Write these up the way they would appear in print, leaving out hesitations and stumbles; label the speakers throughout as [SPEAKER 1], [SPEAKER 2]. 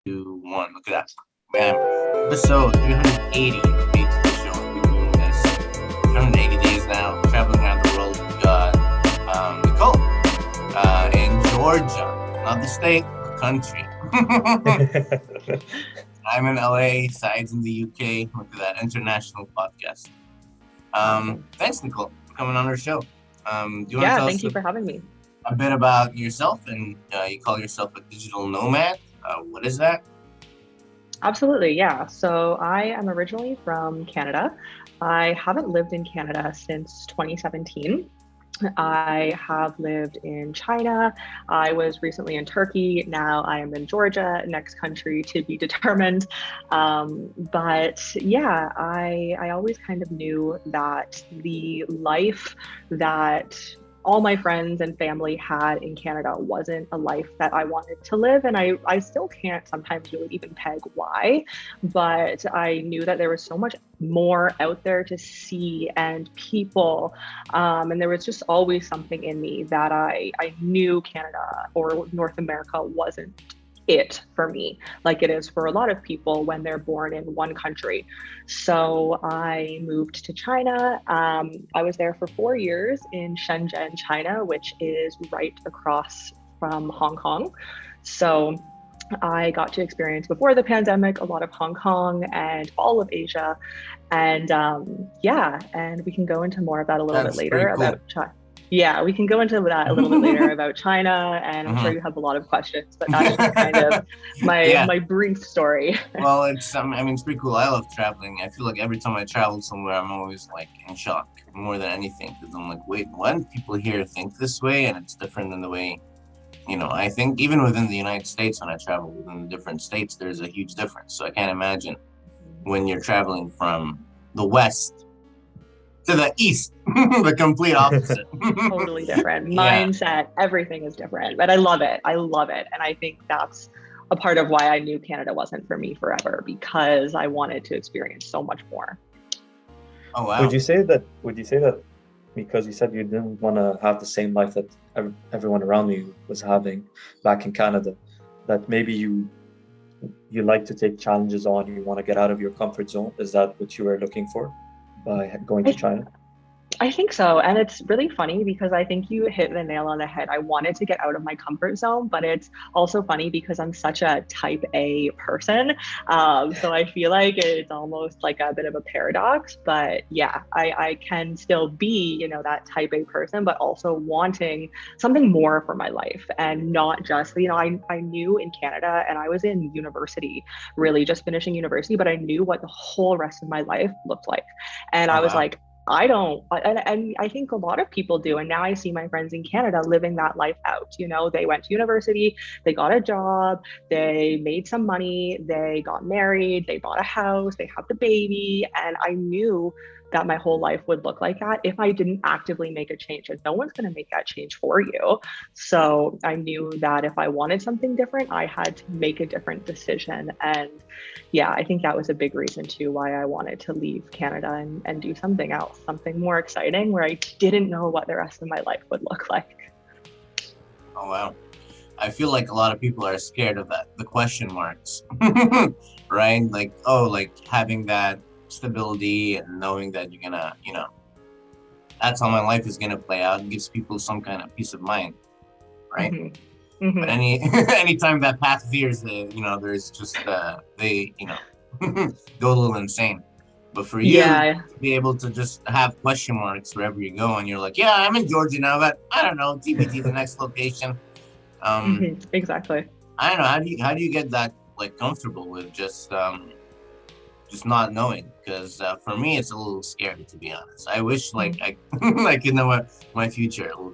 [SPEAKER 1] 2, 1. Look at that. Man, episode 380 of the show. We've been doing this 380 days now, traveling around the world. We got Nicole in Georgia, not the state, the country. I'm in LA, Saeed's in the UK. Look at that international podcast.
[SPEAKER 2] Awesome.
[SPEAKER 1] Thanks, Nicole, for coming on our show. Do you want to
[SPEAKER 2] Yeah,
[SPEAKER 1] tell
[SPEAKER 2] thank
[SPEAKER 1] us
[SPEAKER 2] you for having me.
[SPEAKER 1] a bit about yourself? And you call yourself a digital nomad. What is that?
[SPEAKER 2] Absolutely, yeah. So I am originally from Canada. I haven't lived in Canada since 2017. I have lived in China. I was recently in Turkey. Now I am in Georgia, next country to be determined. But yeah, I always kind of knew that the life that all my friends and family had in Canada wasn't a life that I wanted to live. And I still can't sometimes really even peg why, but I knew that there was so much more out there to see and people. And there was just always something in me that I knew Canada or North America wasn't it for me, like it is for a lot of people when they're born in one country. So I moved to China. I was there for 4 years in Shenzhen, China, which is right across from Hong Kong. So I got to experience before the pandemic a lot of Hong Kong and all of Asia. And yeah, and we can go into more of that a little bit
[SPEAKER 1] That's pretty
[SPEAKER 2] later
[SPEAKER 1] cool.
[SPEAKER 2] about China. Yeah, we can go into that a little bit later about China, and I'm sure you have a lot of questions, but that's just kind of my
[SPEAKER 1] Yeah.
[SPEAKER 2] my brief story.
[SPEAKER 1] Well, it's pretty cool. I love traveling. I feel like every time I travel somewhere, I'm always like in shock more than anything because I'm like, wait, what? People here think this way, and it's different than the way, I think even within the United States, when I travel within the different states, there's a huge difference. So I can't imagine when you're traveling from the West to the East, the complete opposite.
[SPEAKER 2] Totally different
[SPEAKER 1] Yeah.
[SPEAKER 2] mindset. Everything is different, but I love it. I love it, and I think that's a part of why I knew Canada wasn't for me forever, because I wanted to experience so much more.
[SPEAKER 1] Oh, wow.
[SPEAKER 3] Would you say that because you said you didn't want to have the same life that everyone around you was having back in Canada, that maybe you like to take challenges on, you want to get out of your comfort zone? Is that what you were looking for by going to
[SPEAKER 2] I
[SPEAKER 3] China?
[SPEAKER 2] I think so. And it's really funny because I think you hit the nail on the head. I wanted to get out of my comfort zone, but it's also funny because I'm such a type A person. So I feel like it's almost like a bit of a paradox. But yeah, I can still be, that type A person, but also wanting something more for my life and not just, I knew in Canada and I was in university, really just finishing university, but I knew what the whole rest of my life looked like. And
[SPEAKER 1] Oh,
[SPEAKER 2] I was
[SPEAKER 1] wow.
[SPEAKER 2] like, I don't, and I think a lot of people do. And now I see my friends in Canada living that life out. They went to university, they got a job, they made some money, they got married, they bought a house, they have the baby. And I knew that my whole life would look like that if I didn't actively make a change. And no one's going to make that change for you. So I knew that if I wanted something different, I had to make a different decision. And yeah, I think that was a big reason too why I wanted to leave Canada and do something else, something more exciting where I didn't know what the rest of my life would look like.
[SPEAKER 1] Oh, wow. I feel like a lot of people are scared of that, the question marks, right? Like, like having that stability and knowing that you're gonna, that's how my life is gonna play out. It gives people some kind of peace of mind, right?
[SPEAKER 2] Mm-hmm. Mm-hmm.
[SPEAKER 1] But anytime that path veers, there's just they, go a little insane. But for you
[SPEAKER 2] Yeah.
[SPEAKER 1] to be able to just have question marks wherever you go, and you're like, yeah, I'm in Georgia now, but I don't know, TBD the next location.
[SPEAKER 2] Exactly.
[SPEAKER 1] I don't know. How do you get that like comfortable with just not knowing? Because for me, it's a little scary, to be honest. I wish like I could know my future a little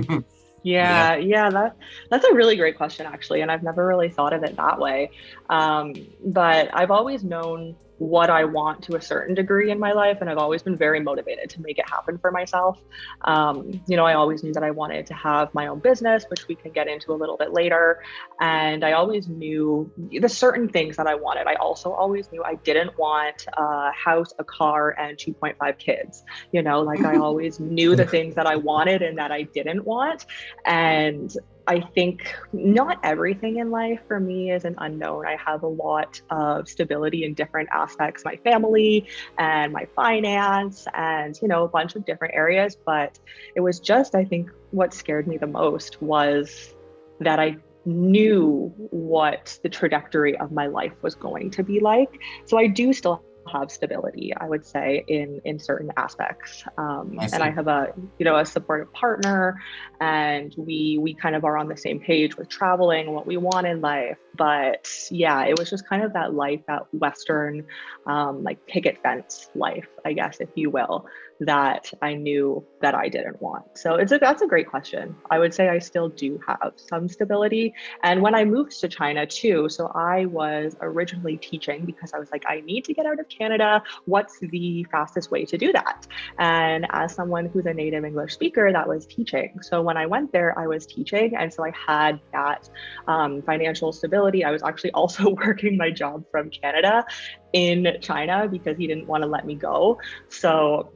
[SPEAKER 1] bit.
[SPEAKER 2] Yeah, that's a really great question actually, and I've never really thought of it that way. But I've always known what I want to a certain degree in my life, and I've always been very motivated to make it happen for myself. I always knew that I wanted to have my own business, which we can get into a little bit later. And I always knew the certain things that I wanted. I also always knew I didn't want a house, a car, and 2.5 kids. Like I always knew the things that I wanted and that I didn't want. And I think not everything in life for me is an unknown. I have a lot of stability in different aspects, my family and my finance and, a bunch of different areas. But it was just, I think what scared me the most was that I knew what the trajectory of my life was going to be like. So I do still have stability, I would say, in certain aspects.
[SPEAKER 1] I
[SPEAKER 2] And I
[SPEAKER 1] see.
[SPEAKER 2] have a supportive partner, and we kind of are on the same page with traveling, what we want in life. But yeah, it was just kind of that life, that Western, like picket fence life, I guess, if you will, that I knew that I didn't want. So that's a great question. I would say I still do have some stability. And when I moved to China too, so I was originally teaching because I was like, I need to get out of Canada. What's the fastest way to do that? And as someone who's a native English speaker, that was teaching. So when I went there, I was teaching. And so I had that financial stability. I was actually also working my job from Canada in China because he didn't want to let me go. So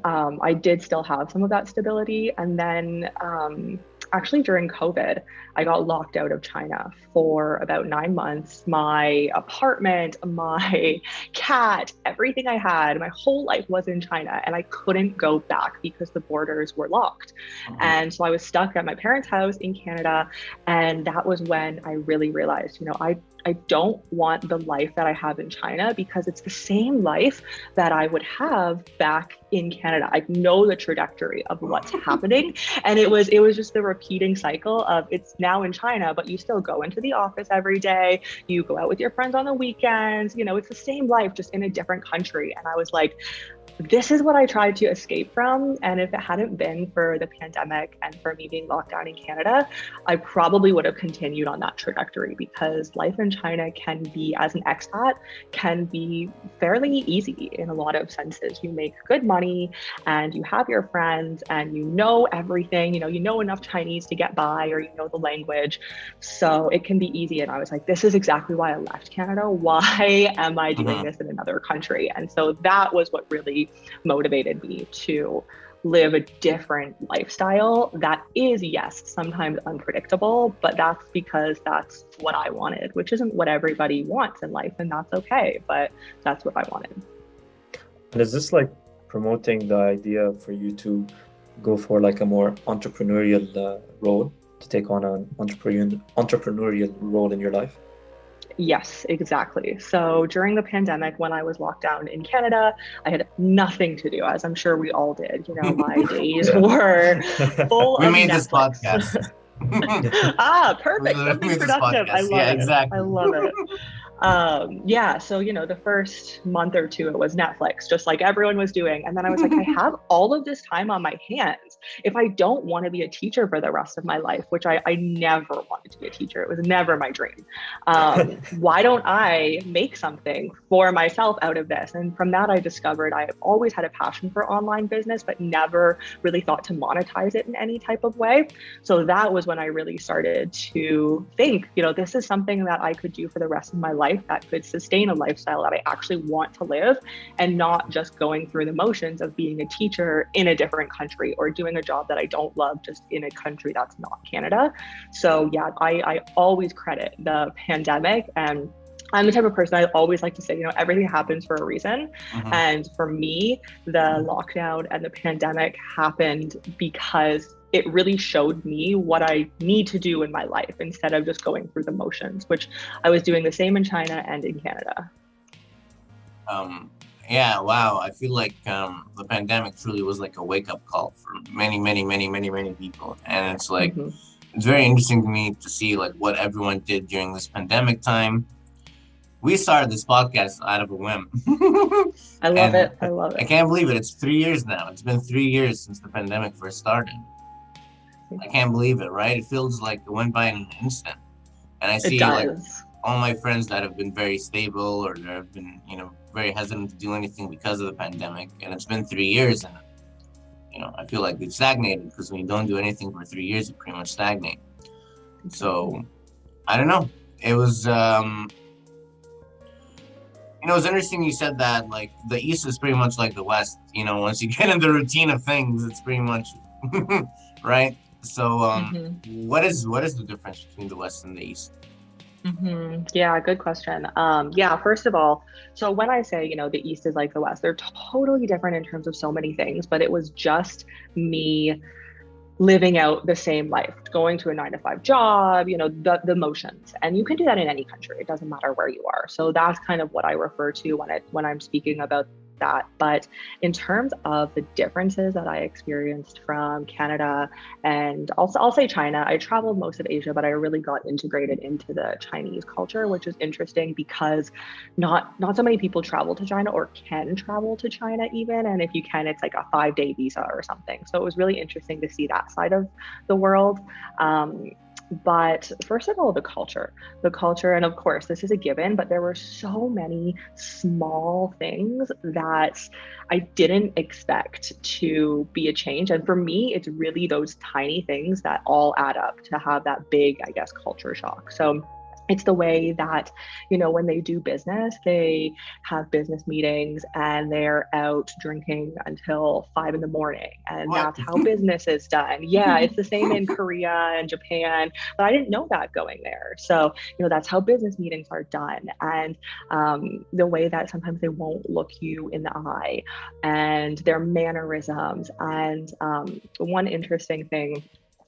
[SPEAKER 2] I did still have some of that stability. And then actually during COVID, I got locked out of China for about 9 months. My apartment, my cat, everything I had, my whole life was in China, and I couldn't go back because the borders were locked.
[SPEAKER 1] Mhm.
[SPEAKER 2] And so I was stuck at my parents' house in Canada. And that was when I really realized, I don't want the life that I have in China because it's the same life that I would have back in Canada. I know the trajectory of what's happening. And it was just the repeating cycle of it's now in China, but you still go into the office every day. You go out with your friends on the weekends. It's the same life, just in a different country. And I was like, this is what I tried to escape from. And if it hadn't been for the pandemic and for me being locked down in Canada, I probably would have continued on that trajectory because life in China can be, as an expat, can be fairly easy in a lot of senses. You make good money and you have your friends and you know everything, you know enough Chinese to get by, or you know the language. So it can be easy. And I was like, this is exactly why I left Canada. Why am I doing
[SPEAKER 1] Mhm.
[SPEAKER 2] this in another country? And so that was what really motivated me to live a different lifestyle that is, yes, sometimes unpredictable, but that's because that's what I wanted, which isn't what everybody wants in life, and that's okay, but that's what I wanted.
[SPEAKER 3] And is this like promoting the idea for you to go for like a more entrepreneurial role, to take on an entrepreneurial role in your life?
[SPEAKER 2] Yes, exactly. So during the pandemic, when I was locked down in Canada, I had nothing to do, as I'm sure we all did. My days
[SPEAKER 3] Yeah.
[SPEAKER 2] were full
[SPEAKER 1] We
[SPEAKER 2] of
[SPEAKER 1] made this
[SPEAKER 2] Netflix.
[SPEAKER 1] podcast.
[SPEAKER 2] Perfect.
[SPEAKER 1] We
[SPEAKER 2] Something
[SPEAKER 1] made this
[SPEAKER 2] productive. I
[SPEAKER 1] podcast.
[SPEAKER 2] love
[SPEAKER 1] Yeah,
[SPEAKER 2] it. I
[SPEAKER 1] exactly.
[SPEAKER 2] love it. Yeah, so the first month or two it was Netflix, just like everyone was doing. And then I was like, I have all of this time on my hands. If I don't want to be a teacher for the rest of my life, which I never wanted to be a teacher, it was never my dream. Why don't I make something for myself out of this? And from that, I discovered I've always had a passion for online business, but never really thought to monetize it in any type of way. So that was when I really started to think, this is something that I could do for the rest of my life that could sustain a lifestyle that I actually want to live, and not just going through the motions of being a teacher in a different country or doing a job that I don't love just in a country that's not Canada. So yeah, I always credit the pandemic, and I'm the type of person I always like to say, everything happens for a reason.
[SPEAKER 1] Mhm.
[SPEAKER 2] And for me, the lockdown and the pandemic happened because it really showed me what I need to do in my life instead of just going through the motions, which I was doing the same in China and in Canada.
[SPEAKER 1] Um, yeah, wow. I feel like the pandemic truly was like a wake-up call for many, many, many, many, many people. And it's like,
[SPEAKER 2] Mm-hmm.
[SPEAKER 1] it's very interesting to me to see like what everyone did during this pandemic time. We started this podcast out of a whim.
[SPEAKER 2] I love
[SPEAKER 1] And
[SPEAKER 2] it. I love
[SPEAKER 1] I
[SPEAKER 2] it.
[SPEAKER 1] can't believe it. It's 3 years now. It's been 3 years since the pandemic first started. I can't believe it, right? It feels like it went by in an instant. And I
[SPEAKER 2] It
[SPEAKER 1] see like
[SPEAKER 2] does.
[SPEAKER 1] all my friends that have been very stable or that have been, very hesitant to do anything because of the pandemic. And it's been 3 years, and, I feel like they've stagnated, because when you don't do anything for 3 years, you pretty much stagnate. So I don't know. It was, it was interesting you said that, like, the East is pretty much like the West. Once you get in the routine of things, it's pretty much, right? So, what is the difference between the West and the East?
[SPEAKER 2] Yeah, good question. Yeah, first of all, so when I say, the East is like the West, they're totally different in terms of so many things, but it was just me living out the same life, going to a 9 to 5 job, the motions. And you can do that in any country. It doesn't matter where you are. So that's kind of what I refer to when I'm speaking about that. But in terms of the differences that I experienced from Canada and also I'll say China, I traveled most of Asia, but I really got integrated into the Chinese culture, which is interesting because not so many people travel to China or can travel to China even. And if you can, it's like a 5-day visa or something. So it was really interesting to see that side of the world. But first of all, the culture, and of course, this is a given, but there were so many small things that I didn't expect to be a change. And for me, it's really those tiny things that all add up to have that big, I guess, culture shock. So it's the way that, when they do business, they have business meetings and they're out drinking until 5 in the morning. And
[SPEAKER 1] What?
[SPEAKER 2] that's how business is done. Yeah, it's the same in Korea and Japan, but I didn't know that going there. So, that's how business meetings are done. And the way that sometimes they won't look you in the eye and their mannerisms. And one interesting thing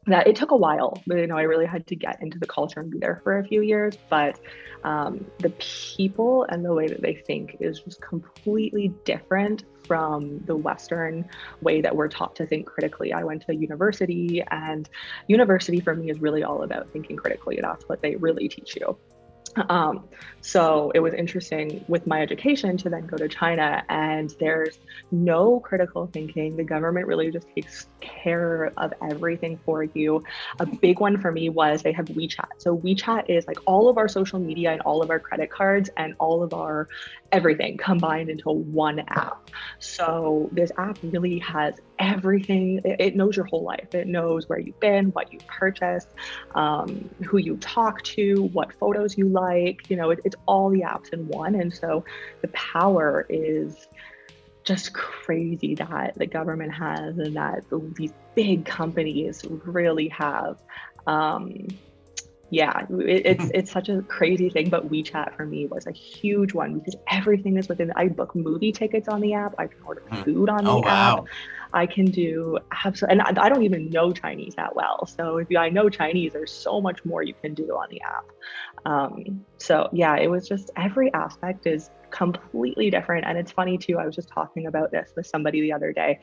[SPEAKER 2] that it took a while, but I really had to get into the culture and be there for a few years. But the people and the way that they think is just completely different from the Western way that we're taught to think critically. I went to university, and university for me is really all about thinking critically. That's what they really teach you. So it was interesting with my education to then go to China, and there's no critical thinking. The government really just takes care of everything for you. A big one for me was they have WeChat. So WeChat is like all of our social media and all of our credit cards and all of our everything combined into one app. So this app really has everything. It knows your whole life. It knows where you've been, what you purchased, who you talk to, what photos you like. It's all the apps in one. And so the power is just crazy that the government has and that these big companies really have. It's such a crazy thing, but WeChat for me was a huge one because everything is within. I book movie tickets on the app. I can order food on the app.
[SPEAKER 1] Wow.
[SPEAKER 2] I can do absolutely, and I don't even know Chinese that well. So if I know Chinese, there's so much more you can do on the app. So yeah, it was just every aspect is completely different. And it's funny too, I was just talking about this with somebody the other day.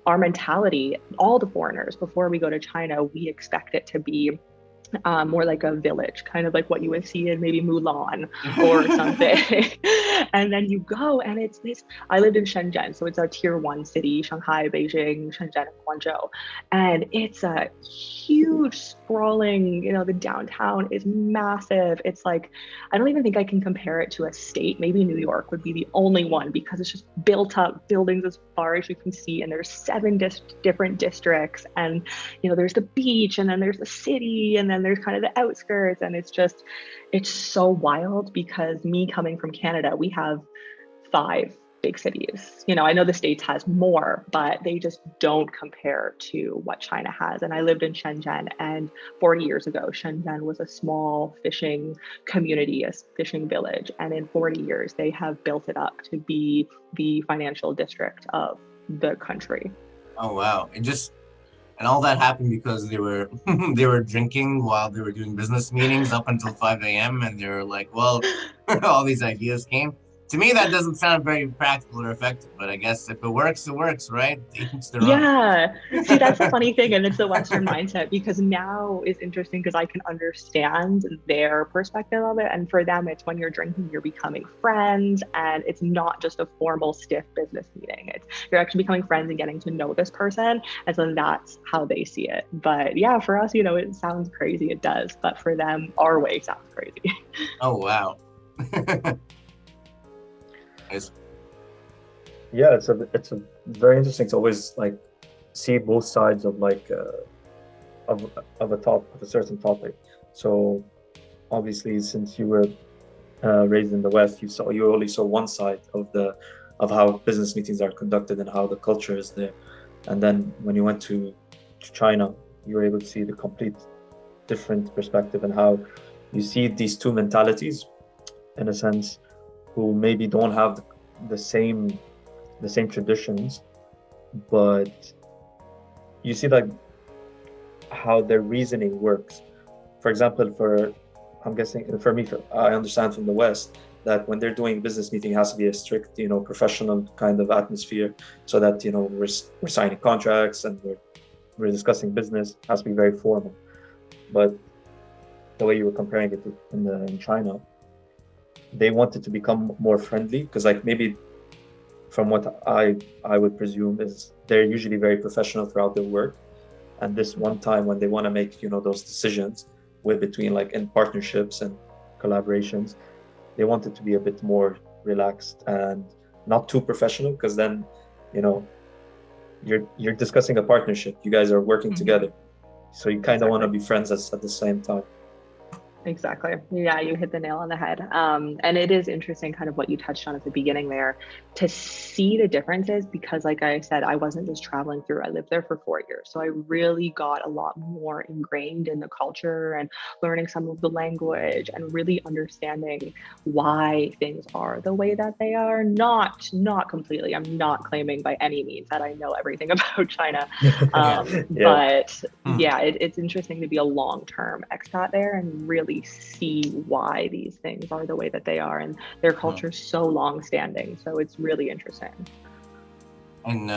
[SPEAKER 2] Our mentality, all the foreigners, before we go to China, we expect it to be more like a village, kind of like what you would see in maybe Mulan or something. And then you go and it's this, I lived in Shenzhen, so it's a tier 1 city, Shanghai, Beijing, Shenzhen, and Guangzhou. And it's a huge sprawling, the downtown is massive. It's like, I don't even think I can compare it to a state. Maybe New York would be the only one because it's just built up buildings as far as you can see. And there's 7 different districts. And, there's the beach, and then there's the city, and then there's kind of the outskirts. And it's so wild because me coming from Canada, we have 5 big cities. I know the States has more, but they just don't compare to what China has. And I lived in Shenzhen, and 40 years ago, Shenzhen was a small fishing community, a fishing village. And in 40 years, they have built it up to be the financial district of the country.
[SPEAKER 1] Oh wow. And all that happened because they were they were drinking while they were doing business meetings up until 5 a.m. and they were like, well, all these ideas came. To me, that doesn't sound very practical or effective, but I guess if it works, right? Each their own.
[SPEAKER 2] Yeah. See, that's the funny thing. And it's the Western mindset because now is interesting because I can understand their perspective of it. And for them, it's when you're drinking, you're becoming friends. And it's not just a formal, stiff business meeting. You're actually becoming friends and getting to know this person. And so that's how they see it. But yeah, for us, it sounds crazy. It does. But for them, our way sounds crazy.
[SPEAKER 1] Oh, wow.
[SPEAKER 3] Yeah, it's a very interesting to always like see both sides of like of a certain topic. So obviously, since you were raised in the West, you only saw one side of how business meetings are conducted and how the culture is there. And then when you went to China, you're able to see the complete different perspective and how you see these two mentalities, in a sense, who maybe don't have the same traditions, but you see like how their reasoning works. For example, I'm guessing for me, I understand from the West that when they're doing business meeting, it has to be a strict, professional kind of atmosphere, so that we're signing contracts and we're discussing business. It has to be very formal. But the way you were comparing it in China, they wanted to become more friendly, because like maybe from what I would presume is they're usually very professional throughout their work, and this one time when they want to make those decisions between like in partnerships and collaborations, they want it to be a bit more relaxed and not too professional, because then you're discussing a partnership, you guys are working together, so you kind of want to be friends at the same time.
[SPEAKER 2] Exactly. Yeah, you hit the nail on the head. And it is interesting kind of what you touched on at the beginning there, to see the differences, because like I said, I wasn't just traveling through, I lived there for 4 years. So I really got a lot more ingrained in the culture and learning some of the language and really understanding why things are the way that they are. Not completely. I'm not claiming by any means that I know everything about China. But yeah, it's interesting to be a long-term expat there and really see why these things are the way that they are, and their culture is so long-standing. So it's really interesting.
[SPEAKER 1] And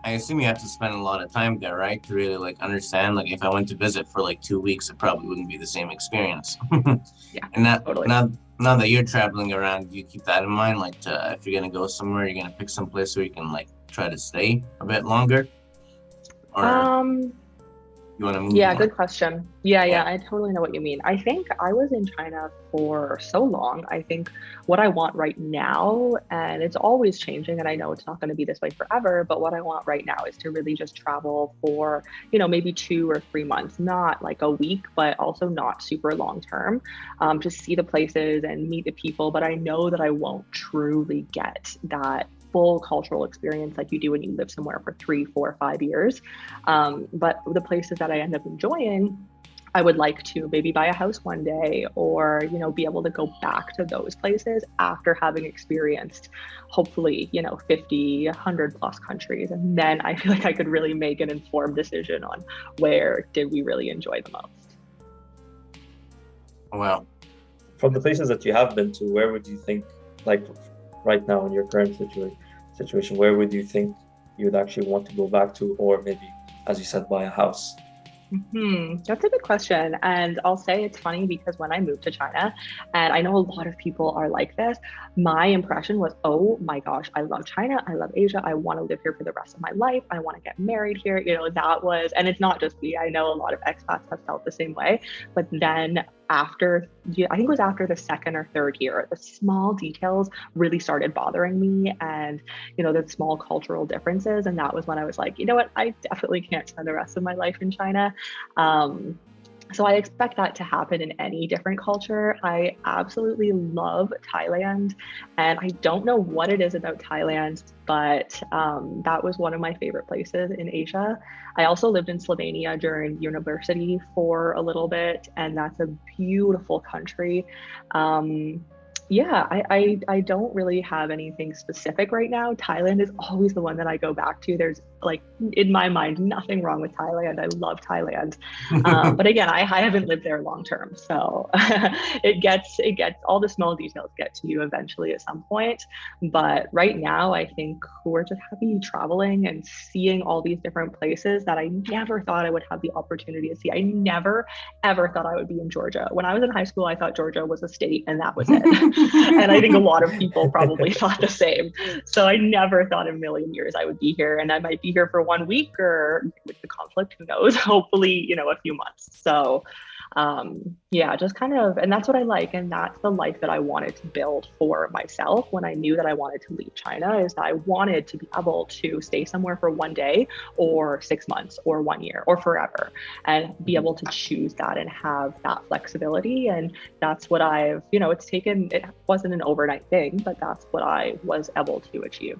[SPEAKER 1] I assume you have to spend a lot of time there, right, to really like understand. Like if I went to visit for like 2 weeks, it probably wouldn't be the same experience.
[SPEAKER 2] Yeah,
[SPEAKER 1] and
[SPEAKER 2] totally.
[SPEAKER 1] Now that you're traveling around, do you keep that in mind? Like if you're gonna go somewhere, you're gonna pick some place where you can like try to stay a bit longer, or you want to move?
[SPEAKER 2] Yeah, good question. Yeah, I totally know what you mean. I think I was in China for so long. I think what I want right now, and it's always changing, and I know it's not going to be this way forever, but what I want right now is to really just travel for, maybe 2 or 3 months, not like a week, but also not super long term, to see the places and meet the people. But I know that I won't truly get that full cultural experience like you do when you live somewhere for 3, 4, 5 years. But the places that I end up enjoying, I would like to maybe buy a house one day, or be able to go back to those places after having experienced hopefully 50, 100 plus countries, and then I feel like I could really make an informed decision on where did we really enjoy the most.
[SPEAKER 1] Well,
[SPEAKER 3] from the places that you have been to, where would you think, like right now in your current situation, where would you think you would actually want to go back to, or maybe, as you said, buy a house?
[SPEAKER 2] That's a good question. And I'll say it's funny, because when I moved to China, and I know a lot of people are like this, my impression was, oh my gosh, I love China. I love Asia. I want to live here for the rest of my life. I want to get married here. That was, and it's not just me. I know a lot of expats have felt the same way. But then after, I think it was after the second or third year, the small details really started bothering me, and the small cultural differences. And that was when I was like, you know what, I definitely can't spend the rest of my life in China. So I expect that to happen in any different culture. I absolutely love Thailand, and I don't know what it is about Thailand, but that was one of my favorite places in Asia. I also lived in Slovenia during university for a little bit, and that's a beautiful country. I don't really have anything specific right now. Thailand is always the one that I go back to. There's like, in my mind, nothing wrong with Thailand. I love Thailand. But again, I haven't lived there long term. So it gets all the small details get to you eventually at some point. But right now, I think we're just happy traveling and seeing all these different places that I never thought I would have the opportunity to see. I never, ever thought I would be in Georgia. When I was in high school, I thought Georgia was a state and that was it. And I think a lot of people probably thought the same. So I never thought in a million years I would be here, and I might be here for 1 week, or with the conflict, who knows, hopefully, a few months. So just kind of, and that's what I like. And that's the life that I wanted to build for myself when I knew that I wanted to leave China, is that I wanted to be able to stay somewhere for 1 day or 6 months or 1 year or forever, and be able to choose that and have that flexibility. And that's what it wasn't an overnight thing, but that's what I was able to achieve.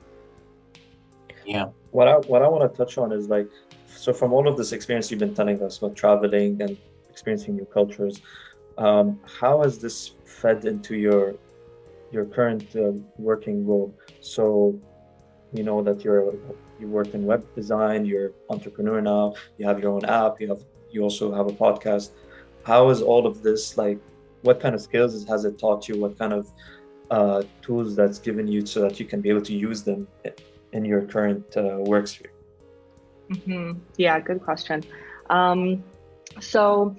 [SPEAKER 1] Yeah.
[SPEAKER 3] what I want to touch on is like, so from all of this experience you've been telling us about traveling and experiencing new cultures, how has this fed into your current working role? So you know that you work in web design, you're entrepreneur now, you have your own app, you also have a podcast. How is all of this like? What kind of skills has it taught you? What kind of tools that's given you so that you can be able to use them in your current work sphere?
[SPEAKER 2] Yeah, good question. So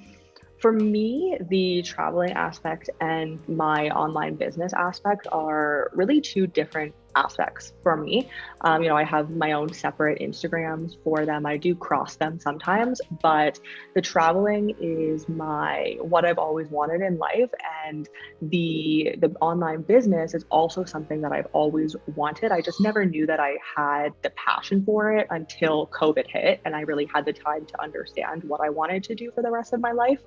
[SPEAKER 2] for me, the traveling aspect and my online business aspect are really two different aspects for me. I have my own separate Instagrams for them. I do cross them sometimes, but the traveling is what I've always wanted in life, and the online business is also something that I've always wanted. I just never knew that I had the passion for it until COVID hit, and I really had the time to understand what I wanted to do for the rest of my life.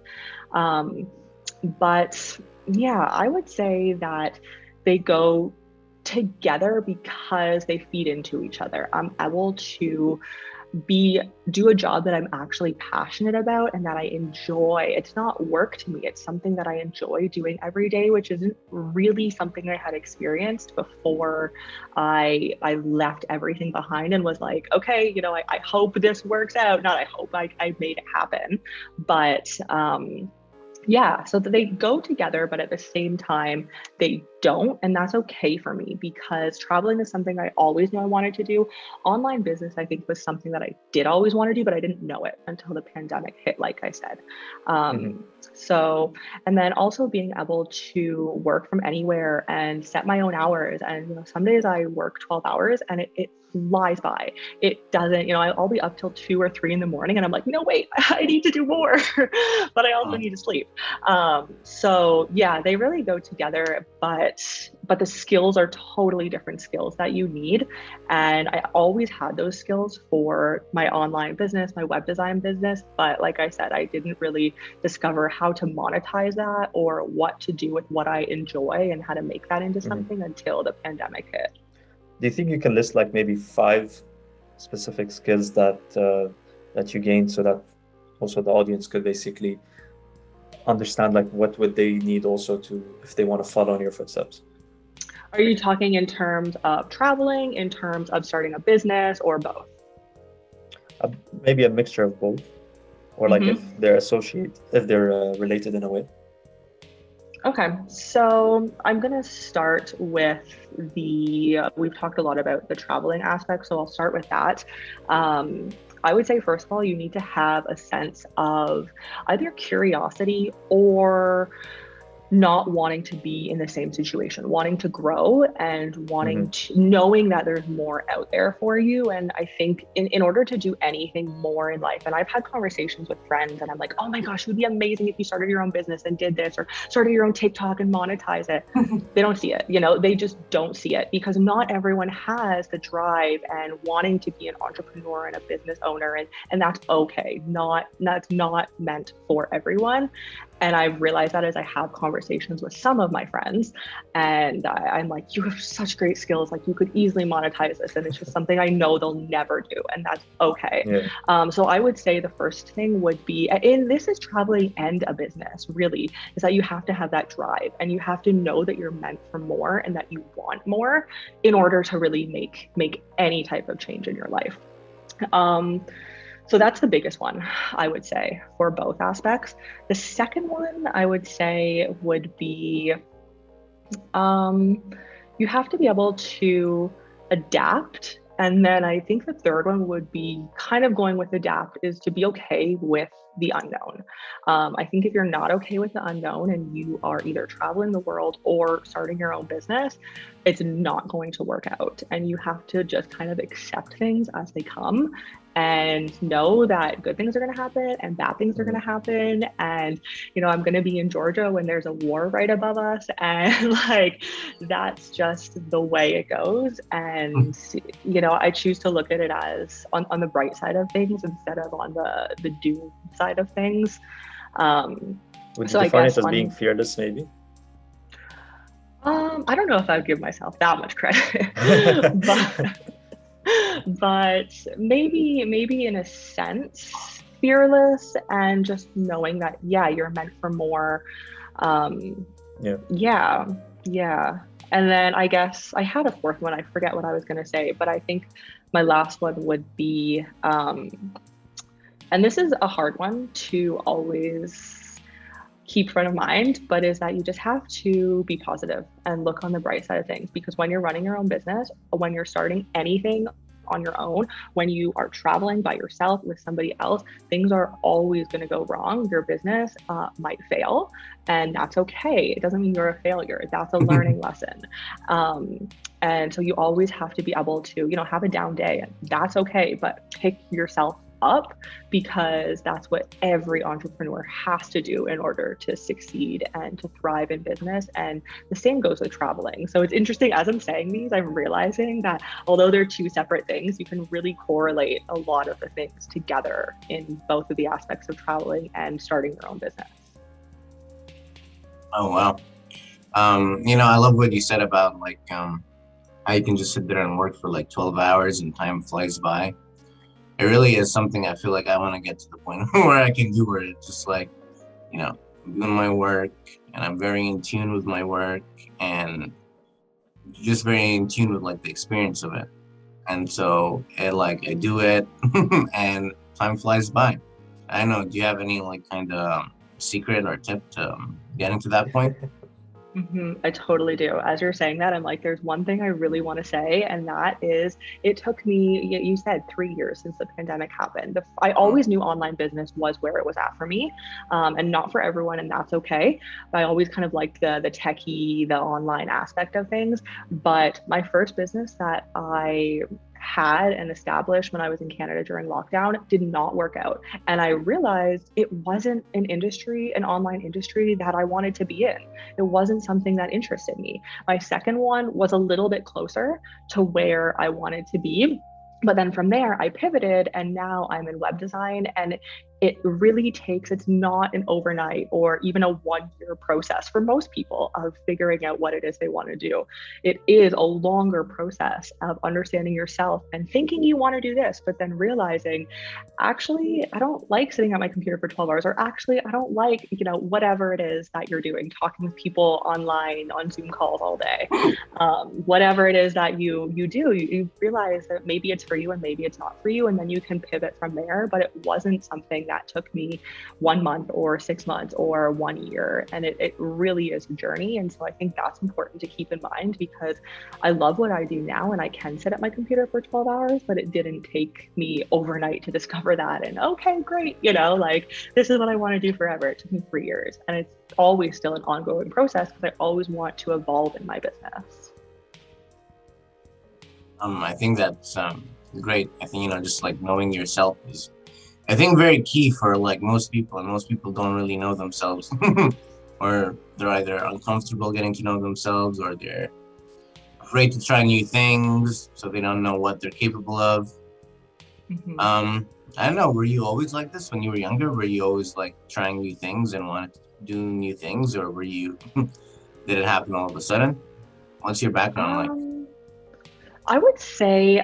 [SPEAKER 2] But yeah, I would say that they go together because they feed into each other. I'm able to do a job that I'm actually passionate about and that I enjoy. It's not work to me. It's something that I enjoy doing every day, which isn't really something I had experienced before I left everything behind and was like, okay, I hope this works out. Not I hope, I made it happen. But yeah, so that they go together, but at the same time, they don't. And that's okay for me because traveling is something I always knew I wanted to do. Online business, I think, was something that I did always want to do, but I didn't know it until the pandemic hit, like I said.
[SPEAKER 3] Mm-hmm.
[SPEAKER 2] So, and then also being able to work from anywhere and set my own hours. And, some days I work 12 hours and it flies by. It doesn't, I'll be up till 2 or 3 in the morning and I'm like, no, wait, I need to do more, but I also need to sleep. So yeah, they really go together, but the skills are totally different skills that you need. And I always had those skills for my online business, my web design business. But like I said, I didn't really discover how to monetize that or what to do with what I enjoy and how to make that into something until the pandemic hit.
[SPEAKER 3] Do you think you can list like maybe 5 specific skills that you gained so that also the audience could basically understand like what would they need also to if they want to follow in your footsteps?
[SPEAKER 2] Are you talking in terms of traveling, in terms of starting a business, or both?
[SPEAKER 3] Maybe a mixture of both, or like if they're related in a way.
[SPEAKER 2] Okay, so I'm going to start with we've talked a lot about the traveling aspect, so I'll start with that. I would say, first of all, you need to have a sense of either curiosity or not wanting to be in the same situation, wanting to grow and wanting to knowing that there's more out there for you. And I think in order to do anything more in life, and I've had conversations with friends and I'm like, oh my gosh, it would be amazing if you started your own business and did this or started your own TikTok and monetize it. They don't see it, they just don't see it because not everyone has the drive and wanting to be an entrepreneur and a business owner. And that's okay. That's not meant for everyone. And I realized that as I have conversations with some of my friends, and I'm like, you have such great skills, like you could easily monetize this. And it's just something I know they'll never do. And that's okay.
[SPEAKER 3] Yeah.
[SPEAKER 2] So I would say the first thing would be, and this is traveling and a business really, is that you have to have that drive and you have to know that you're meant for more and that you want more in order to really make any type of change in your life. So that's the biggest one, I would say, for both aspects. The second one I would say would be you have to be able to adapt. And then I think the third one would be kind of going with adapt is to be okay with the unknown. I think if you're not okay with the unknown and you are either traveling the world or starting your own business, it's not going to work out. And you have to just kind of accept things as they come and know that good things are going to happen and bad things are going to happen. And, I'm going to be in Georgia when there's a war right above us. And like, that's just the way it goes. And, I choose to look at it as on the bright side of things instead of on the doom side of things.
[SPEAKER 3] Would you define it as being fearless, maybe?
[SPEAKER 2] I don't know if I would give myself that much credit, But maybe in a sense, fearless and just knowing that, yeah, you're meant for more. Um,
[SPEAKER 3] Yeah.
[SPEAKER 2] yeah, yeah. And then I guess I had a fourth one. I forget what I was going to say, but I think my last one would be, and this is a hard one to always keep front of mind, but is that you just have to be positive and look on the bright side of things. Because when you're running your own business, when you're starting anything on your own, when you are traveling by yourself with somebody else, things are always going to go wrong. Your business might fail, and that's okay. It doesn't mean you're a failure. That's a learning lesson. And so you always have to be able to, have a down day, and that's okay, but pick yourself up, because that's what every entrepreneur has to do in order to succeed and to thrive in business. And the same goes with traveling. So it's interesting, as I'm saying these, I'm realizing that although they're two separate things, you can really correlate a lot of the things together in both of the aspects of traveling and starting your own business.
[SPEAKER 1] Oh, wow. I love what you said about like how you can just sit there and work for like 12 hours and time flies by. It really is something I feel like I want to get to the point where I can do, where it's just like, doing my work and I'm very in tune with my work and just very in tune with like the experience of it. And so I do it and time flies by. I don't know, do you have any like kind of secret or tip to getting to that point?
[SPEAKER 2] I totally do. As you're saying that, I'm like, there's one thing I really want to say, and that is it took me, you said 3 years since the pandemic happened. I
[SPEAKER 1] Mm.
[SPEAKER 2] always knew online business was where it was at for me, and not for everyone, and that's okay. But I always kind of liked the techie, the online aspect of things. But my first business that I had and established when I was in Canada during lockdown did not work out. And I realized it wasn't an online industry that I wanted to be in. It wasn't something that interested me. My second one was a little bit closer to where I wanted to be. But then from there, I pivoted, and now I'm in web design. And it really takes, it's not an overnight or even a 1 year process for most people of figuring out what it is they want to do. It is a longer process of understanding yourself and thinking you want to do this, but then realizing, actually, I don't like sitting at my computer for 12 hours, or actually, I don't like, whatever it is that you're doing, talking with people online on Zoom calls all day. Whatever it is that you do, you realize that maybe it's for you and maybe it's not for you, and then you can pivot from there. But it wasn't something that took me 1 month or 6 months or 1 year, and it really is a journey. And so I think that's important to keep in mind, because I love what I do now and I can sit at my computer for 12 hours, but it didn't take me overnight to discover that. And okay, great, like, this is what I want to do forever. It took me 3 years, and it's always still an ongoing process because I always want to evolve in my business.
[SPEAKER 1] I think that's great. I think, just like knowing yourself is, I think, very key for like most people, and most people don't really know themselves, or they're either uncomfortable getting to know themselves, or they're afraid to try new things, so they don't know what they're capable of. I don't know, were you always like this when you were younger? Were you always like trying new things and wanted to do new things, or were you did it happen all of a sudden? What's your background like?
[SPEAKER 2] I would say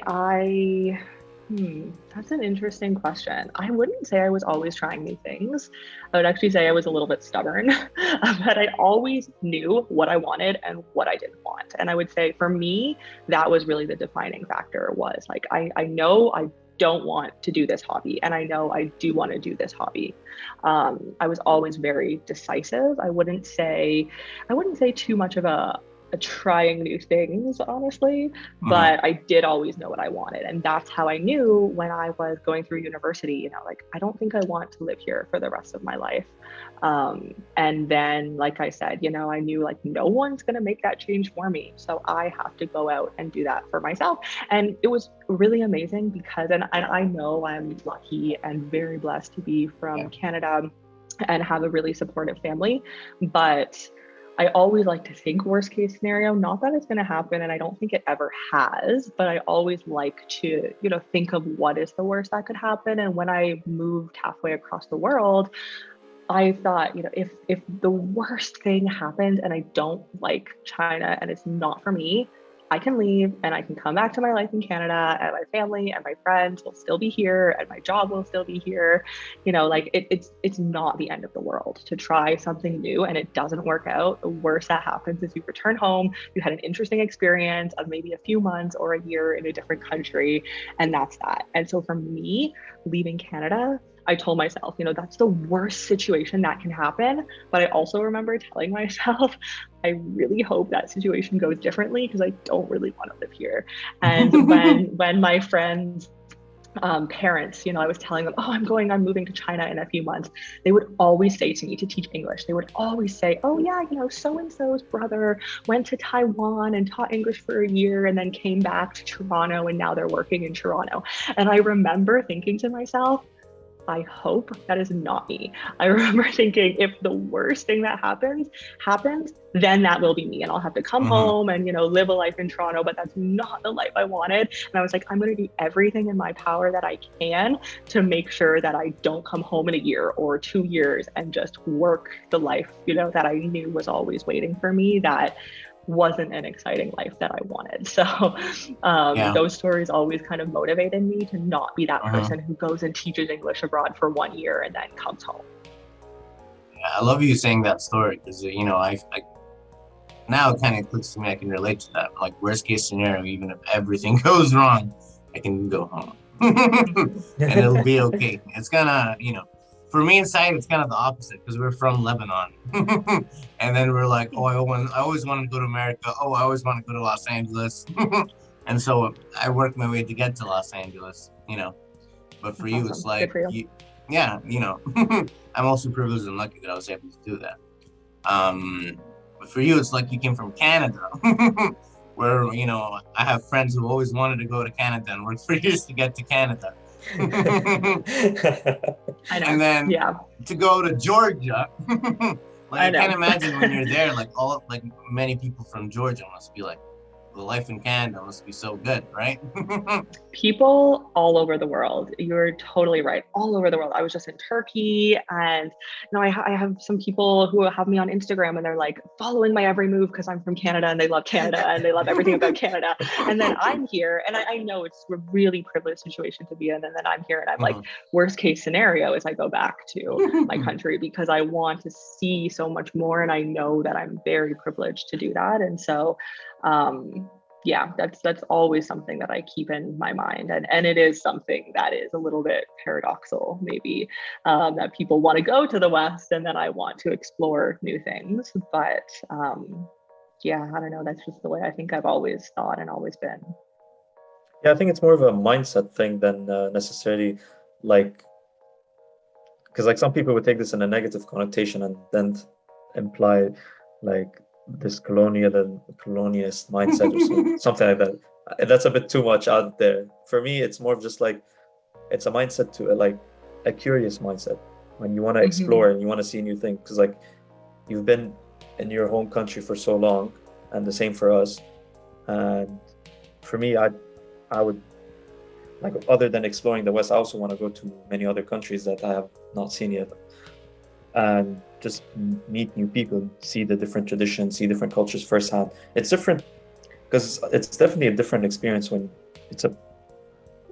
[SPEAKER 2] that's an interesting question. I wouldn't say I was always trying new things. I would actually say I was a little bit stubborn, but I always knew what I wanted and what I didn't want. And I would say for me, that was really the defining factor. Was like, I know I don't want to do this hobby, and I know I do want to do this hobby. I was always very decisive. I wouldn't say too much of a trying new things, honestly,
[SPEAKER 1] Mhm.
[SPEAKER 2] but I did always know what I wanted. And that's how I knew when I was going through university, like, I don't think I want to live here for the rest of my life. And then, like I said, I knew like no one's going to make that change for me. So I have to go out and do that for myself. And it was really amazing because, and I know I'm lucky and very blessed to be
[SPEAKER 1] Yeah.
[SPEAKER 2] from Canada and have a really supportive family. But I always like to think worst case scenario, not that it's going to happen, and I don't think it ever has, but I always like to, think of what is the worst that could happen. And when I moved halfway across the world, I thought, if the worst thing happens and I don't like China and it's not for me, I can leave and I can come back to my life in Canada, and my family and my friends will still be here, and my job will still be here. Like it's not the end of the world to try something new and it doesn't work out. The worst that happens is you return home, you had an interesting experience of maybe a few months or a year in a different country, and that's that. And so for me, leaving Canada, I told myself, that's the worst situation that can happen. But I also remember telling myself, I really hope that situation goes differently because I don't really want to live here. And when my friends parents, I was telling them, oh, I'm moving to China in a few months. They would always say to me to teach English, they would always say, oh yeah, so-and-so's brother went to Taiwan and taught English for a year and then came back to Toronto and now they're working in Toronto. And I remember thinking to myself, I hope that is not me. I remember thinking, if the worst thing that happens, then that will be me. And I'll have to come home and, live a life in Toronto, but that's not the life I wanted. And I was like, I'm going to do everything in my power that I can to make sure that I don't come home in a year or 2 years and just work the life, that I knew was always waiting for me, that wasn't an exciting life that I wanted. So those stories always kind of motivated me to not be that person who goes and teaches English abroad for 1 year and then comes home.
[SPEAKER 1] Yeah, I love you saying that story because, I now it kind of clicks to me. I can relate to that. Like, worst case scenario, even if everything goes wrong, I can go home and it'll be okay. It's gonna, for me inside, it's kind of the opposite because we're from Lebanon. And then we're like, oh, I always want to go to America. Oh, I always want to go to Los Angeles. And so I work my way to get to Los Angeles, But for you, it's like, I'm also privileged and lucky that I was able to do that. But for you, it's like you came from Canada, where, I have friends who always wanted to go to Canada and worked for years to get to Canada.
[SPEAKER 2] I know.
[SPEAKER 1] And then to go to Georgia, I can't imagine when you're there, many people from Georgia must be like, the life in Canada must be so good, right?
[SPEAKER 2] People all over the world. You're totally right. All over the world. I was just in Turkey, and I have some people who have me on Instagram and they're like following my every move because I'm from Canada and they love Canada and they love everything about Canada. And then I'm here, and I know it's a really privileged situation to be in. And then I'm here and I'm like, worst case scenario is I go back to my country because I want to see so much more. And I know that I'm very privileged to do that. And so, that's always something that I keep in my mind. And it is something that is a little bit paradoxical, maybe, that people want to go to the West and then I want to explore new things. But I don't know. That's just the way I think I've always thought and always been.
[SPEAKER 3] Yeah, I think it's more of a mindset thing than necessarily because some people would take this in a negative connotation and then imply this colonialist mindset or something like that. That's a bit too much out there. For me, it's more of just it's a mindset to a curious mindset when you want to explore and you want to see new things. Because you've been in your home country for so long, and the same for us. And for me, I would other than exploring the West, I also want to go to many other countries that I have not seen yet. And just meet new people, see the different traditions, see different cultures firsthand. It's different because it's definitely a different experience when it's a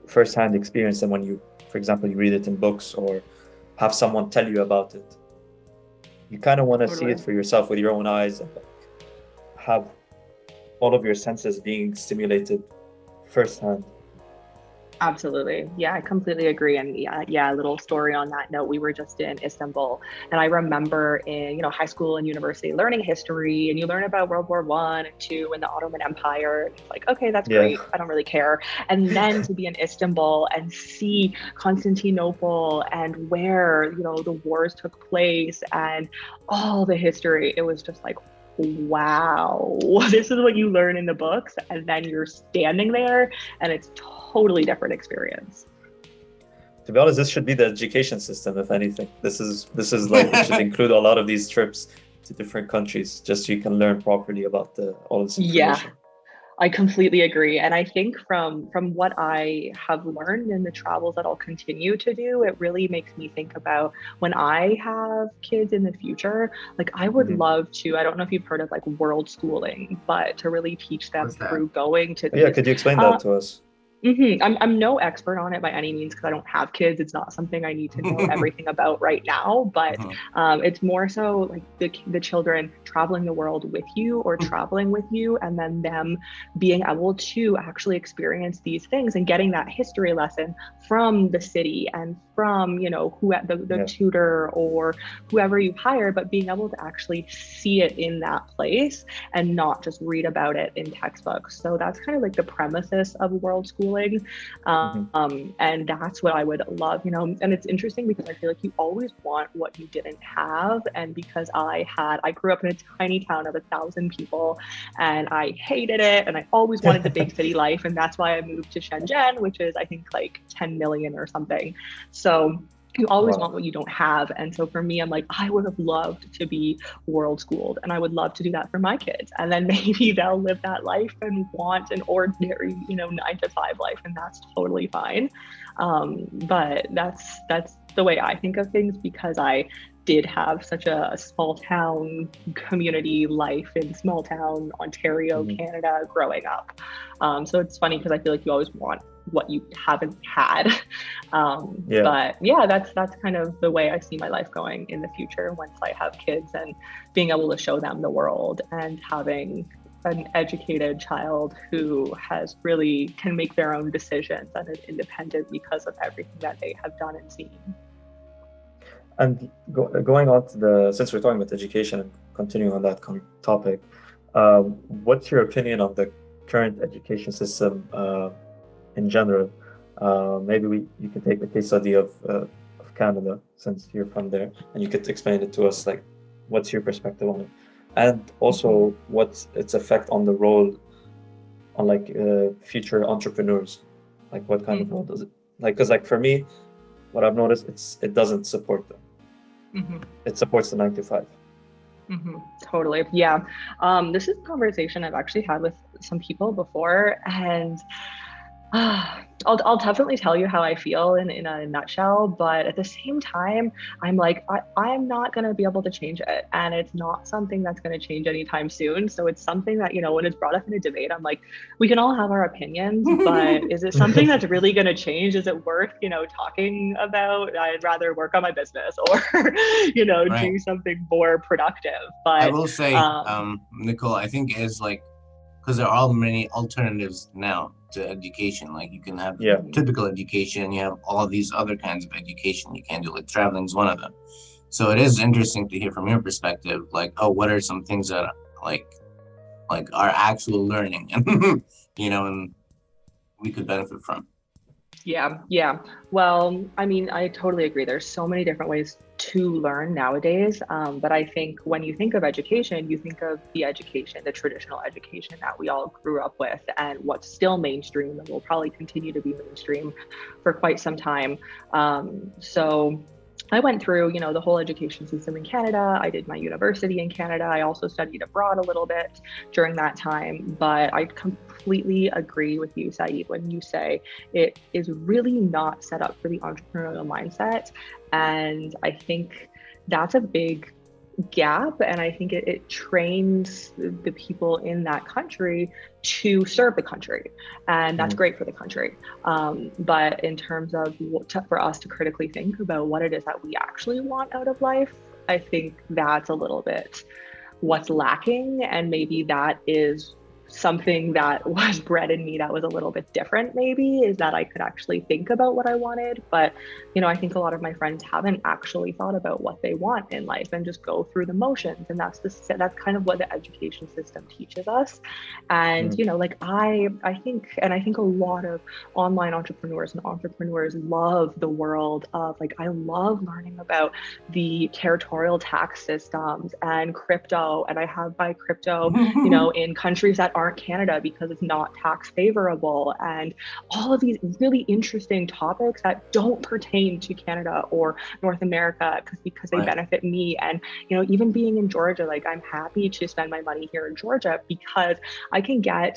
[SPEAKER 3] firsthand experience than when you, for example, you read it in books or have someone tell you about it. You kind of want to see it for yourself with your own eyes and have all of your senses being stimulated firsthand.
[SPEAKER 2] Absolutely. Yeah, I completely agree. And a little story on that note. We were just in Istanbul, and I remember in, high school and university learning history, and you learn about World War I and II and the Ottoman Empire. And it's like, okay, that's great. I don't really care. And then to be in Istanbul and see Constantinople and where, the wars took place and all the history, it was just like, wow, this is what you learn in the books. And then you're standing there and it's totally different experience.
[SPEAKER 3] To be honest, this should be the education system, if anything. This is it should include a lot of these trips to different countries, just so you can learn properly about all this information.
[SPEAKER 2] I completely agree. And I think from what I have learned in the travels that I'll continue to do, it really makes me think about when I have kids in the future, like I would
[SPEAKER 3] Mhm.
[SPEAKER 2] love to, I don't know if you've heard of like world schooling, but to really teach them
[SPEAKER 1] What's that?
[SPEAKER 2] through going to
[SPEAKER 3] Yeah,
[SPEAKER 2] these
[SPEAKER 3] could you explain
[SPEAKER 2] uh,
[SPEAKER 3] that to us?
[SPEAKER 2] I'm no expert on it by any means because I don't have kids. It's not something I need to know everything about right now, but
[SPEAKER 1] Mhm.
[SPEAKER 2] it's more so like the children traveling the world with you or traveling with you, and then them being able to actually experience these things and getting that history lesson from the city and from, you know, who the
[SPEAKER 3] Yeah.
[SPEAKER 2] tutor or whoever you hire, but being able to actually see it in that place and not just read about it in textbooks. So that's kind of like the premises of world schooling.
[SPEAKER 3] Mhm.
[SPEAKER 2] And that's what I would love, you know. And it's interesting because I feel like you always want what you didn't have. And because I grew up in a tiny town of 1,000 people and I hated it. And I always wanted the big city life. And that's why I moved to Shenzhen, which is, I think, like 10 million or something. So you always
[SPEAKER 3] Wow.
[SPEAKER 2] want what you don't have. And so for me, I'm like, I would have loved to be world schooled and I would love to do that for my kids. And then maybe they'll live that life and want an ordinary, you know, 9 to 5 life. And that's totally fine. But that's the way I think of things because I did have such a small town community life in small town Ontario,
[SPEAKER 3] Mhm.
[SPEAKER 2] Canada growing up. So it's funny because I feel like you always want what you haven't had.
[SPEAKER 3] Yeah.
[SPEAKER 2] But yeah, that's kind of the way I see my life going in the future once I have kids and being able to show them the world and having an educated child who has really can make their own decisions and is independent because of everything that they have done and seen.
[SPEAKER 3] And going on to since we're talking about education and continuing on that topic, what's your opinion of the current education system in general? Maybe you could take the case study of Canada since you're from there, and you could explain it to us, like what's your perspective on it, and also what's its effect on the role on like future entrepreneurs, like what kind of role does it like? Because like for me, what I've noticed, it doesn't support them.
[SPEAKER 2] Mm-hmm.
[SPEAKER 3] It supports the 9 to 5.
[SPEAKER 2] Mm-hmm. Totally. Yeah. This is a conversation I've actually had with some people before, and I'll definitely tell you how I feel in a nutshell, but at the same time, I'm like, I'm not going to be able to change it. And it's not something that's going to change anytime soon. So it's something that, you know, when it's brought up in a debate, I'm like, we can all have our opinions, but is it something that's really going to change? Is it worth, you know, talking about? I'd rather work on my business or, you know,
[SPEAKER 1] Right.
[SPEAKER 2] do something more productive.
[SPEAKER 1] I
[SPEAKER 2] But
[SPEAKER 1] will say, Nicole, I think is like because there are many alternatives now to education. Like you can have
[SPEAKER 3] Yeah.
[SPEAKER 1] typical education, you have all these other kinds of education you can do. Like traveling is one of them. So it is interesting to hear from your perspective. Like, oh, what are some things that like are actual learning, and you know, and we could benefit from.
[SPEAKER 2] Yeah, yeah. Well, I mean, I totally agree. There's so many different ways to learn nowadays. But I think when you think of education, you think of the education, the traditional education that we all grew up with and what's still mainstream and will probably continue to be mainstream for quite some time. So I went through, you know, the whole education system in Canada. I did my university in Canada. I also studied abroad a little bit during that time. But I completely agree with you, Saeed, when you say it is really not set up for the entrepreneurial mindset. And I think that's a big gap. And I think it trains the people in that country to serve the country. And that's
[SPEAKER 3] Mhm.
[SPEAKER 2] great for the country. But in terms of for us to critically think about what it is that we actually want out of life, I think that's a little bit what's lacking. And maybe that is something that was bred in me that was a little bit different, maybe, is that I could actually think about what I wanted. But, you know, I think a lot of my friends haven't actually thought about what they want in life and just go through the motions. And that's kind of what the education system teaches us. And,
[SPEAKER 3] Mhm.
[SPEAKER 2] you know, like I think a lot of online entrepreneurs and entrepreneurs love the world of like, I love learning about the territorial tax systems and crypto. And I have my crypto, you know, in countries that aren't Canada because it's not tax favorable, and all of these really interesting topics that don't pertain to Canada or North America because they
[SPEAKER 1] Right.
[SPEAKER 2] benefit me. And, even being in Georgia, like I'm happy to spend my money here in Georgia because I can get,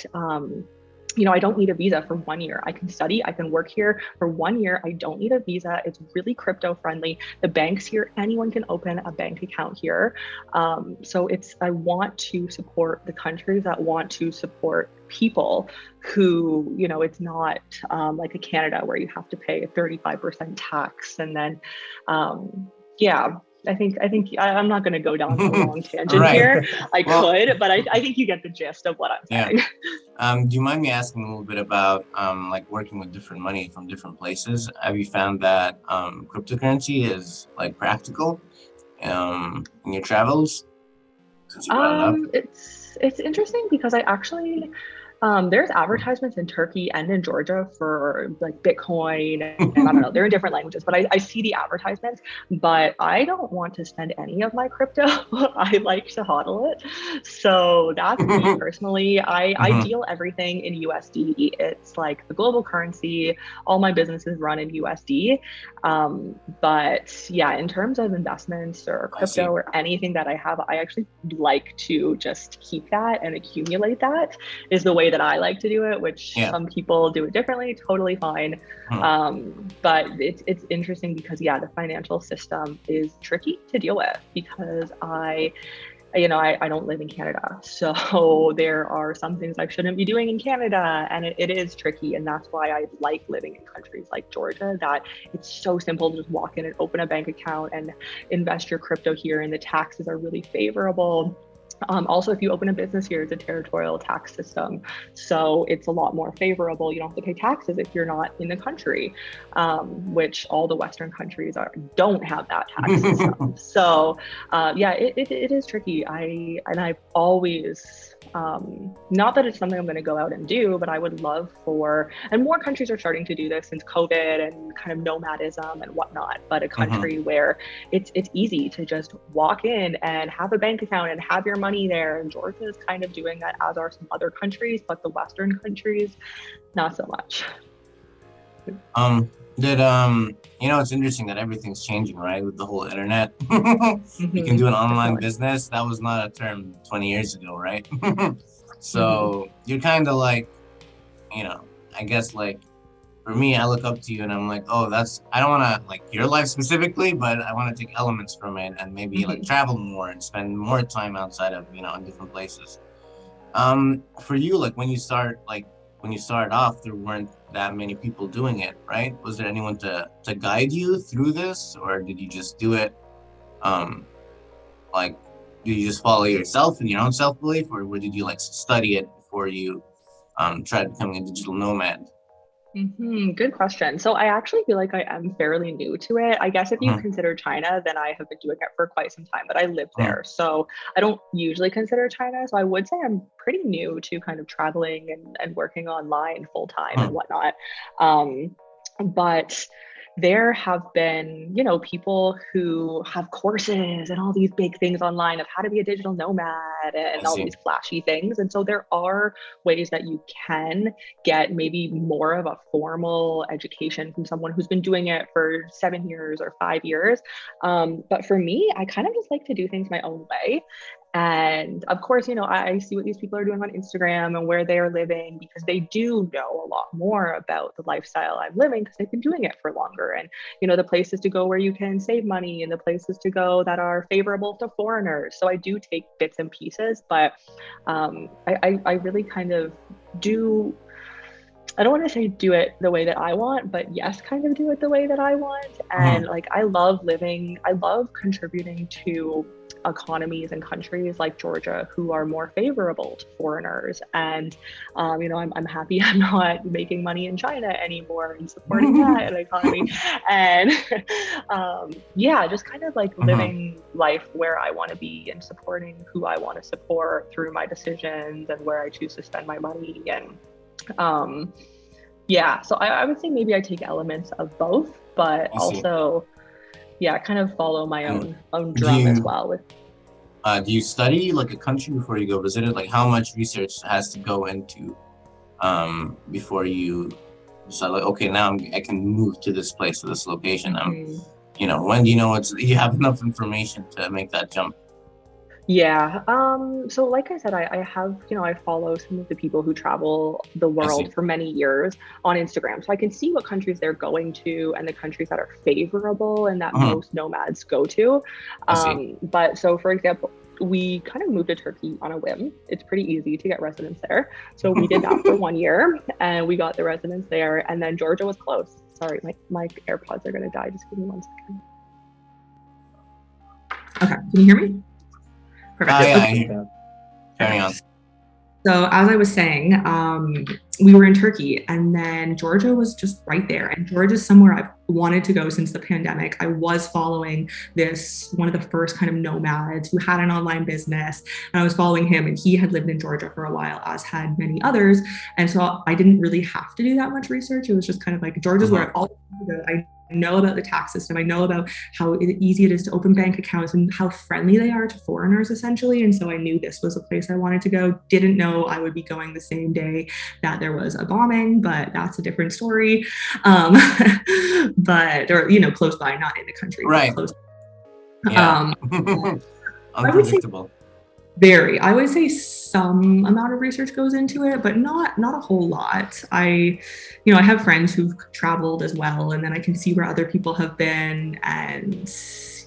[SPEAKER 2] I don't need a visa for 1 year. I can study, I can work here for 1 year. I don't need a visa. It's really crypto friendly. The banks here, anyone can open a bank account here. So I want to support the countries that want to support people who, it's not like a Canada where you have to pay a 35% tax. And then, yeah. I'm not going to go down a long tangent
[SPEAKER 1] Right.
[SPEAKER 2] here. I
[SPEAKER 1] Well,
[SPEAKER 2] could, but I think you get the gist of what I'm saying.
[SPEAKER 1] Do you mind me asking a little bit about like working with different money from different places? Have you found that cryptocurrency is like practical in your travels? Since you brought it up.
[SPEAKER 2] It's interesting because I actually there's advertisements in Turkey and in Georgia for like Bitcoin, and I don't know, they're in different languages, but I see the advertisements, but I don't want to spend any of my crypto. I like to hodl it. So that's me personally. I deal everything in USD. It's like the global currency. All my businesses run in USD. But yeah, in terms of investments or crypto or anything that I have, I actually like to just keep that and accumulate that is the way that I like to do it, which some people do it differently, totally fine. But it's interesting because the financial system is tricky to deal with because I don't live in Canada. So there are some things I shouldn't be doing in Canada, and it is tricky. And that's why I like living in countries like Georgia, that it's so simple to just walk in and open a bank account and invest your crypto here, and the taxes are really favorable. Also, if you open a business here, it's a territorial tax system. So it's a lot more favorable. You don't have to pay taxes if you're not in the country, which all the Western countries don't have that tax system. So it is tricky. I've always, not that it's something I'm going to go out and do, but I would love and more countries are starting to do this since COVID and kind of nomadism and whatnot, but a country where it's easy to just walk in and have a bank account and have your money there. And Georgia is kind of doing that, as are some other countries, but the Western countries, not so much.
[SPEAKER 1] It's interesting that everything's changing, right? With the whole internet. You can do an online business. That was not a term 20 years ago, right? So you're kind of like, I guess like for me, I look up to you and I'm like, oh, I don't want to like your life specifically, but I want to take elements from it and maybe like travel more and spend more time outside of, in different places. For you, like when you started off, there weren't that many people doing it, right? Was there anyone to guide you through this, or did you just do it? Like, did you just follow yourself and your own self-belief, or did you like study it before you tried becoming a digital nomad?
[SPEAKER 2] Good question. So I actually feel like I am fairly new to it. I guess if you consider China, then I have been doing it for quite some time, but I lived there. So I don't usually consider China. So I would say I'm pretty new to kind of traveling and working online full time and whatnot. But there have been, people who have courses and all these big things online of how to be a digital nomad and all these flashy things. And so there are ways that you can get maybe more of a formal education from someone who's been doing it for 7 years or 5 years. But for me, I kind of just like to do things my own way. And of course, I see what these people are doing on Instagram and where they are living because they do know a lot more about the lifestyle I'm living because they've been doing it for longer. And, the places to go where you can save money and the places to go that are favorable to foreigners. So I do take bits and pieces, but I really kind of do. I don't want to say do it the way that I want, but yes, kind of do it the way that I want. And like, I love contributing to economies and countries like Georgia who are more favorable to foreigners. And, I'm happy I'm not making money in China anymore and supporting that economy. And just kind of like living life where I want to be and supporting who I want to support through my decisions and where I choose to spend my money. And so I would say maybe I take elements of both, but also kind of follow my own drum as well.
[SPEAKER 1] Do you study like a country before you go visit it? Like how much research has to go into before you decide like, okay, now I can move to this place, to this location. When do you know you have enough information to make that jump?
[SPEAKER 2] Yeah. So like I said, I have, I follow some of the people who travel the
[SPEAKER 1] I see.
[SPEAKER 2] world for many years on Instagram. So I can see what countries they're going to and the countries that are favorable and that
[SPEAKER 1] Mhm.
[SPEAKER 2] most nomads go to.
[SPEAKER 1] I see.
[SPEAKER 2] But so for example, we kind of moved to Turkey on a whim. It's pretty easy to get residence there. So we did that for 1 year and we got the residence there. And then Georgia was close. Sorry, my AirPods are gonna die. Just give me 1 second. Okay, can you hear me? Perfect.
[SPEAKER 1] Yeah,
[SPEAKER 2] Okay.
[SPEAKER 1] I hear. Carry on.
[SPEAKER 2] So as I was saying, we were in Turkey and then Georgia was just right there. And Georgia's somewhere I've wanted to go since the pandemic. I was following one of the first kind of nomads who had an online business. And I was following him and he had lived in Georgia for a while, as had many others. And so I didn't really have to do that much research. It was just kind of like Georgia's where I've always wanted to go. I know about the tax system. I know about how easy it is to open bank accounts and how friendly they are to foreigners, essentially. And so I knew this was a place I wanted to go. Didn't know I would be going the same day that there was a bombing, but that's a different story. Or close by, not in the country,
[SPEAKER 1] Right.
[SPEAKER 2] but close.
[SPEAKER 1] Yeah. Unpredictable.
[SPEAKER 2] I would say some amount of research goes into it, but not a whole lot. I have friends who've traveled as well, and then I can see where other people have been, and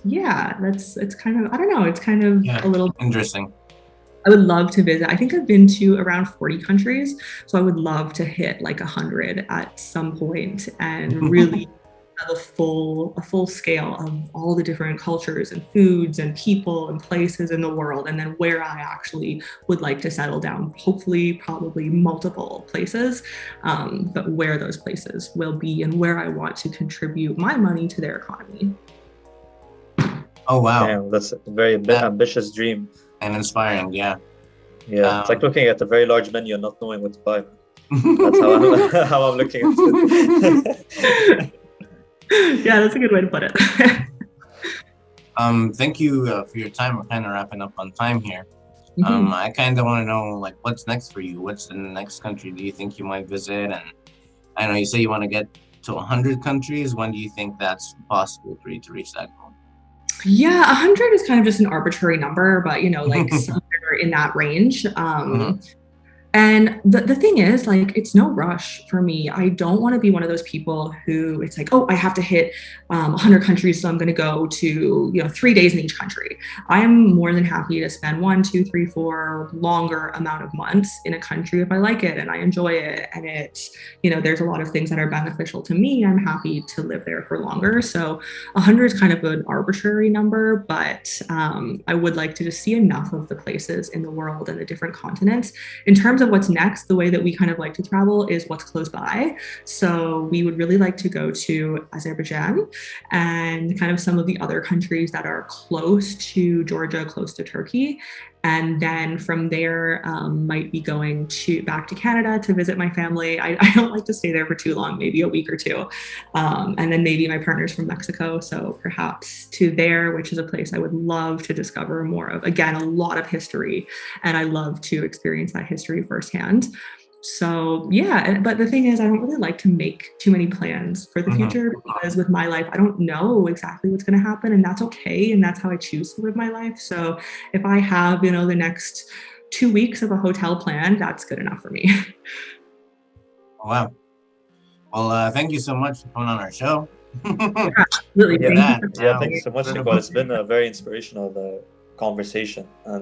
[SPEAKER 2] yeah, it's kind of, I don't know, it's kind of a little
[SPEAKER 1] interesting.
[SPEAKER 2] I would love to visit. I think I've been to around 40 countries, so I would love to hit like 100 at some point and really have a full scale of all the different cultures and foods and people and places in the world, and then where I actually would like to settle down. Hopefully, probably multiple places, but where those places will be and where I want to contribute my money to their economy.
[SPEAKER 1] Oh wow!
[SPEAKER 3] Damn, that's a very ambitious dream.
[SPEAKER 1] And inspiring, yeah.
[SPEAKER 3] Yeah, it's like looking at a very large menu and not knowing what to buy. That's how I'm looking at it.
[SPEAKER 2] Yeah, that's a good way to put it.
[SPEAKER 1] Thank you for your time. We're kind of wrapping up on time here. I kind of want to know, like, what's next for you? What's the next country do you think you might visit? And I know you say you want to get to 100 countries. When do you think that's possible for you to reach that goal?
[SPEAKER 2] Yeah, 100 is kind of just an arbitrary number, but like somewhere in that range. And the thing is, like, it's no rush for me. I don't want to be one of those people who it's like, oh, I have to hit 100 countries, so I'm going to go to 3 days in each country. I am more than happy to spend 1, 2, 3, 4 longer amount of months in a country if I like it and I enjoy it, and it's there's a lot of things that are beneficial to me. I'm happy to live there for longer. So 100 is kind of an arbitrary number, but I would like to just see enough of the places in the world and the different continents. In terms of what's next, the way that we kind of like to travel is what's close by. So we would really like to go to Azerbaijan and kind of some of the other countries that are close to Georgia, close to Turkey. And then from there, might be going back to Canada to visit my family. I don't like to stay there for too long, maybe a week or two. And then maybe my partner's from Mexico, so perhaps to there, which is a place I would love to discover more of. Again, a lot of history, and I love to experience that history firsthand. So yeah, but the thing is, I don't really like to make too many plans for the future, because with my life, I don't know exactly what's going to happen, and that's okay. And that's how I choose to live my life. So if I have, the next 2 weeks of a hotel plan, that's good enough for me.
[SPEAKER 1] Wow. Well, thank you so much for coming on our show.
[SPEAKER 2] Yeah, absolutely.
[SPEAKER 3] Thank you so much, Nicole. It's been a very inspirational conversation. And